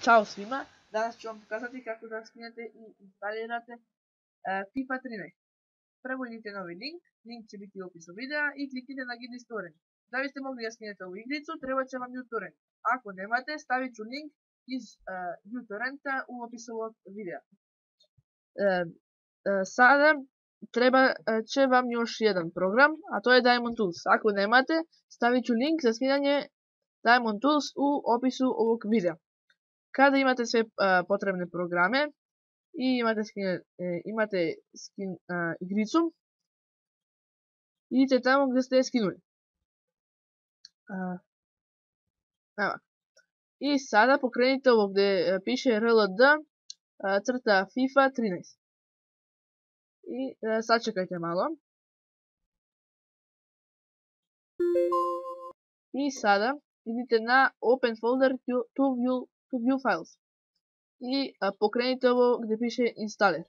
Ćao svima, danas ću vam pokazati kako da skinete i instalirate FIFA 13. Prvo idite na ovaj link će biti u opisu videa i kliknite na Gidli torrent. Da biste mogli da skinete ovu igricu, treba će vam uTorrent. Ako nemate, stavit ću link iz uTorrenta u opisu ovog videa. Sada treba će vam još jedan program, a to je Diamond Tools. Ako nemate, stavit ću link za skidanje Diamond Tools u opisu ovog videa. Kada imate sve potrebne programe i imate igricu, idite tamo gdje ste je skinuli. I sada pokrenite ovo gdje piše RLD FIFA 13. I sačekajte malo. I sada idite na Open Folder to view files. I pokrenite ovo gdje piše installer.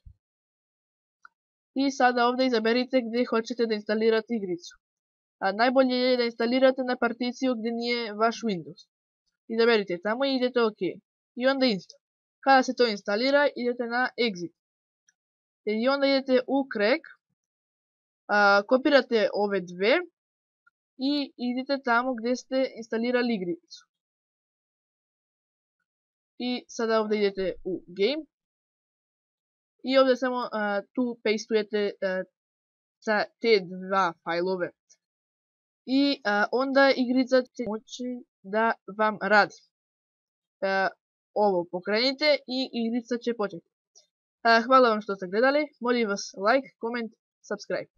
I sada ovdje izaberite gdje hoćete da instalirate igricu. Najbolje je da instalirate na particiju gdje nije vaš Windows. Izaberite tamo i idete OK. I onda install. Kada se to instalira, idete na exit. I onda idete u crack. Kopirate ove dve. I idete tamo gdje ste instalirali igricu. I sada ovdje idete u game. I ovdje samo tu pastujete te dva fajlove. I onda igrica će moći da vam radi. Ovo pokrenite i igrica će početi. Hvala vam što ste gledali. Molim vas like, comment, subscribe.